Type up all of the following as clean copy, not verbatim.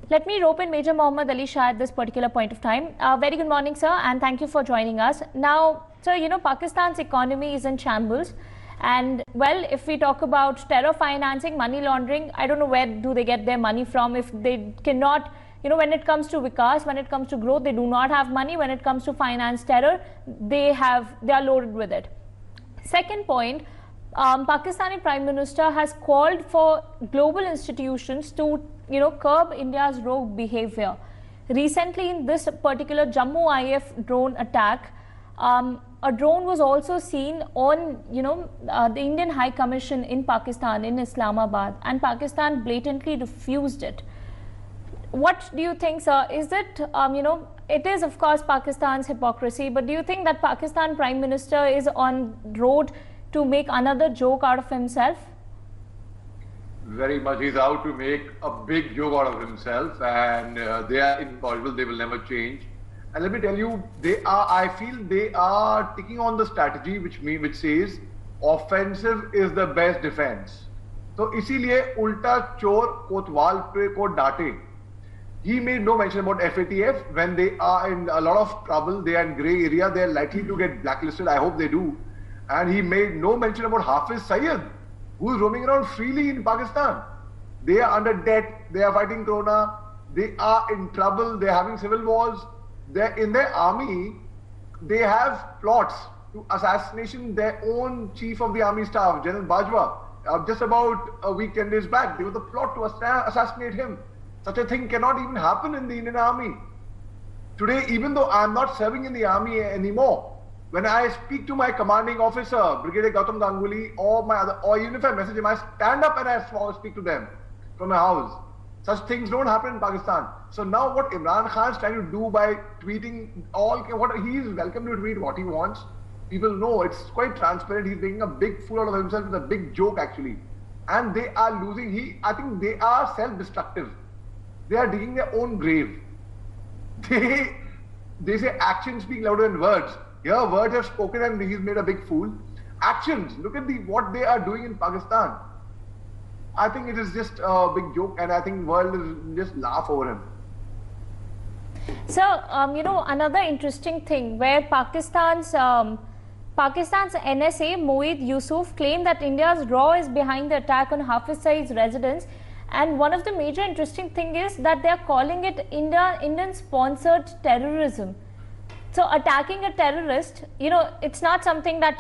Let me rope in Major Mohammad Ali Shah at this particular point of time. Very good morning, sir, and thank you for joining us. Now, sir, you know, Pakistan's economy is in shambles. And, well, if we talk about terror financing, money laundering, I don't know where do they get their money from if they cannot, you know, when it comes to Vikas, when it comes to growth, they do not have money. When it comes to finance terror, they are loaded with it. Second point, Pakistani Prime Minister has called for global institutions to, you know, curb India's rogue behavior. Recently, in this particular Jammu IF drone attack, a drone was also seen on, you know, the Indian High Commission in Pakistan, in Islamabad, and Pakistan blatantly refused it. What do you think, sir? Is it, you know, it is of course Pakistan's hypocrisy, but do you think that Pakistan Prime Minister is on road to make another joke out of himself? Very much. He's out to make a big joke out of himself, and they are impossible. They will never change. And let me tell you, I feel they are taking on the strategy which says offensive is the best defense. So इसीलिए उल्टा चोर कोतवाल पे को डांटे. He made no mention about FATF. When they are in a lot of trouble, they are in grey area, they are likely to get blacklisted. I hope they do. And he made no mention about Hafiz Syed, who is roaming around freely in Pakistan. They are under debt, they are fighting corona, they are in trouble, they are having civil wars. They're in their army, they have plots to assassination their own chief of the army staff, General Bajwa. Just about a week, 10 days back, there was a plot to assassinate him. Such a thing cannot even happen in the Indian army. Today, even though I'm not serving in the army anymore, when I speak to my commanding officer, Brigadier Gautam Ganguly, or even if I message him, I stand up and I speak to them from my house. Such things don't happen in Pakistan. So now what Imran Khan is trying to do by tweeting he is welcome to tweet what he wants. People know it's quite transparent. He's making a big fool out of himself. It's a big joke actually. And they are losing. I think they are self-destructive. They are digging their own grave. They say actions speak louder than words. Here words have spoken and he's made a big fool. Actions, look at what they are doing in Pakistan. I think it is just a big joke, and I think the world will just laugh over him. So, you know, another interesting thing where Pakistan's NSA, Moeed Yusuf, claimed that India's RAW is behind the attack on Hafiz Saeed's residence. And one of the major interesting thing is that they are calling it Indian-sponsored terrorism. So attacking a terrorist, you know, it's not something that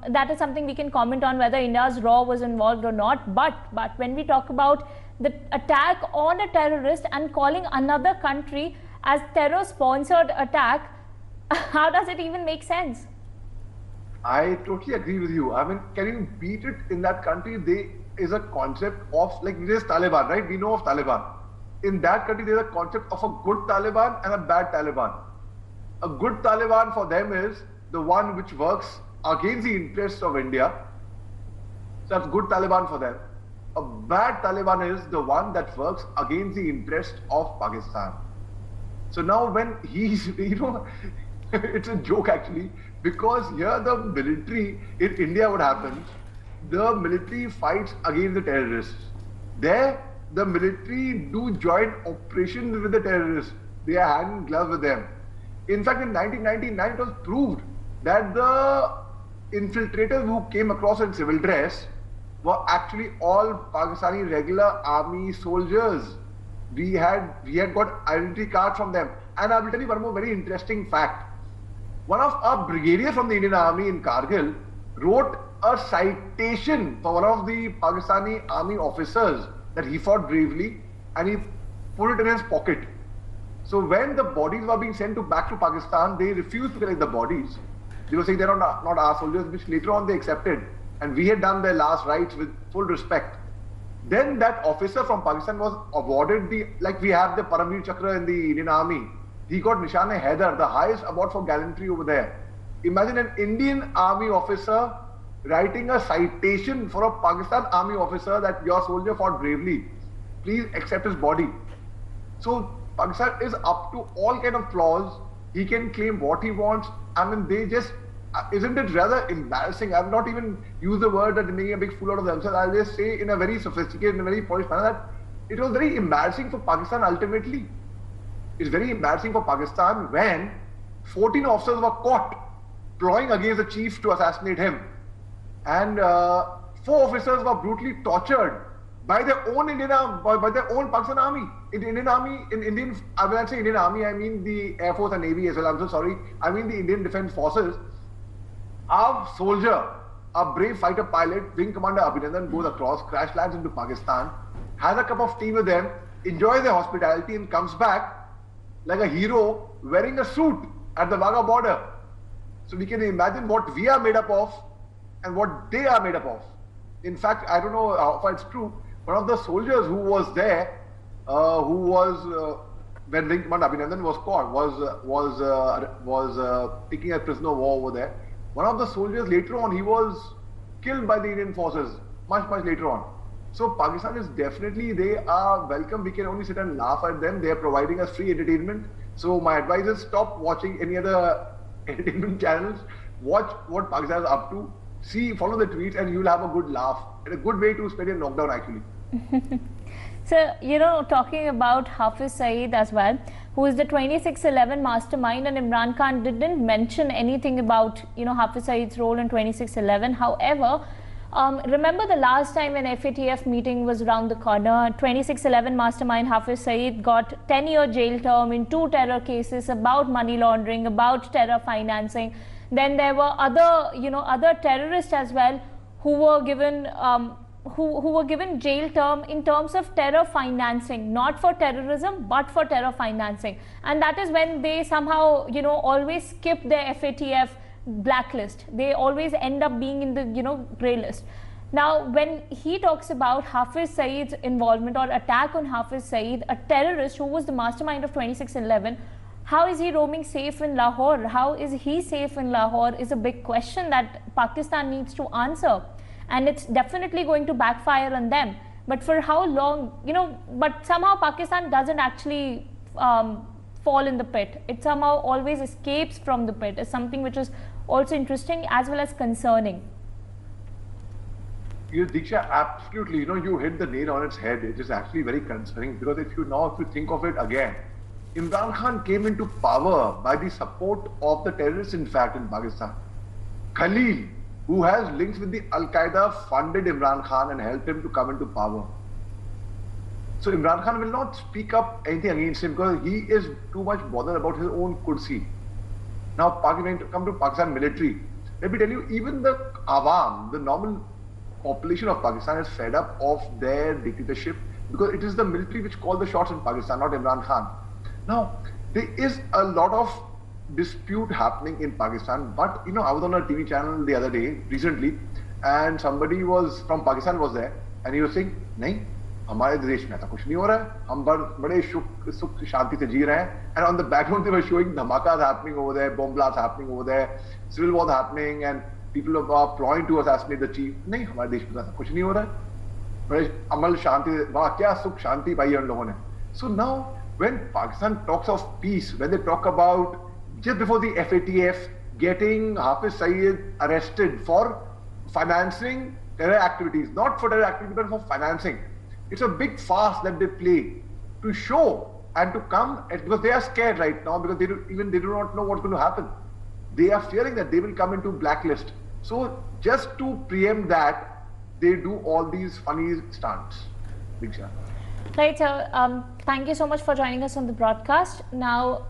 that is something we can comment on whether India's RAW was involved or not. But when we talk about the attack on a terrorist and calling another country as terror-sponsored attack, how does it even make sense? I totally agree with you. I mean, can you beat it in that country? There is a concept of, like, there's Taliban, right? We know of Taliban. In that country, there's a concept of a good Taliban and a bad Taliban. A good Taliban for them is the one which works against the interests of India. So that's good Taliban for them. A bad Taliban is the one that works against the interest of Pakistan. So now when he's, you know, it's a joke actually, because here the military in India, what happens, the military fights against the terrorists. There, the military do joint operations with the terrorists. They are hand in glove with them. In fact, in 1999, it was proved that the infiltrators who came across in civil dress were actually all Pakistani regular army soldiers. We had got identity cards from them. And I will tell you one more very interesting fact. One of our brigadiers from the Indian Army in Kargil wrote a citation for one of the Pakistani army officers that he fought bravely, and he put it in his pocket. So when the bodies were being sent back to Pakistan, they refused to collect the bodies. They were saying they're not our soldiers, which later on they accepted. And we had done their last rites with full respect. Then that officer from Pakistan was awarded like we have the Paramveer Chakra in the Indian Army. He got Nishan-e-Haidar, the highest award for gallantry over there. Imagine an Indian Army officer writing a citation for a Pakistan Army officer that your soldier fought bravely. Please accept his body. So Pakistan is up to all kind of flaws. He can claim what he wants. I mean, they just, isn't it rather embarrassing? I've not even used the word that they're making a big fool out of themselves. I'll just say in a very sophisticated, in a very polished manner that it was very embarrassing for Pakistan ultimately. It's very embarrassing for Pakistan when 14 officers were caught plotting against the chief to assassinate him. And 4 officers were brutally tortured by their own by their own Pakistan army. When I say Indian army, I mean the Air Force and Navy as well. I'm so sorry. I mean the Indian Defence Forces. Our soldier, a brave fighter pilot, Wing Commander Abhinandan, goes across, crash lands into Pakistan, has a cup of tea with them, enjoys their hospitality, and comes back like a hero wearing a suit at the Wagah border. So we can imagine what we are made up of and what they are made up of. In fact, I don't know how far it's true. One of the soldiers who was there, when Wing Commander Abhinandan was caught, was taking a prisoner of war over there. One of the soldiers later on, he was killed by the Indian forces much later on. So Pakistan is definitely, they are welcome. We can only sit and laugh at them. They are providing us free entertainment. So my advice is stop watching any other entertainment channels. Watch what Pakistan is up to. See, follow the tweets, and you'll have a good laugh. And a good way to spend your lockdown actually. So, you know, talking about Hafiz Saeed as well, who is the 2611 mastermind, and Imran Khan didn't mention anything about, you know, Hafiz Saeed's role in 2611. However, remember the last time an FATF meeting was around the corner, 2611 mastermind Hafiz Saeed got 10-year jail term in 2 terror cases about money laundering, about terror financing. Then there were other terrorists as well who were given who were given jail term in terms of terror financing, not for terrorism but for terror financing. And that is when they somehow, you know, always skip their FATF blacklist. They always end up being in the, you know, grey list. Now, when he talks about Hafiz Saeed's involvement or attack on Hafiz Saeed, a terrorist who was the mastermind of 2611, how is he roaming safe in Lahore? How is he safe in Lahore is a big question that Pakistan needs to answer. And it's definitely going to backfire on them. But for how long, you know, but somehow Pakistan doesn't actually fall in the pit. It somehow always escapes from the pit. It's something which is also interesting as well as concerning. Diksha, absolutely. You know, you hit the nail on its head. It is actually very concerning because if you think of it again, Imran Khan came into power by the support of the terrorists, in fact, in Pakistan. Khalil, who has links with the Al-Qaeda, funded Imran Khan and helped him to come into power. So Imran Khan will not speak up anything against him because he is too much bothered about his own kursi. Now, when it comes to Pakistan military, let me tell you, even the Awam, the normal population of Pakistan is fed up of their dictatorship because it is the military which call the shots in Pakistan, not Imran Khan. Now, there is a lot of dispute happening in Pakistan, but you know, I was on a TV channel the other day, recently, and somebody was from Pakistan was there, and he was saying, "Nahi, हमारे देश में ऐसा कुछ नहीं हो रहा है, हम बड़े सुख शांति से जी रहे हैं." And on the background they were showing dhamakas happening over there, bomb blasts happening over there, civil war happening, and people are plotting to assassinate the chief. नहीं, हमारे देश में ऐसा कुछ नहीं हो रहा है, बड़े अमल शांति, वहाँ क्या सुख शांति पाई है उन लोगों ने. So now, when Pakistan talks of peace, when they talk about just before the FATF getting Hafiz Saeed arrested for financing terror activities, not for terror activities, but for financing. It's a big farce that they play to show and to come, because they are scared right now because they do not know what's going to happen. They are fearing that they will come into blacklist. So just to preempt that, they do all these funny stunts. Diksha. Right, so thank you so much for joining us on the broadcast. Now,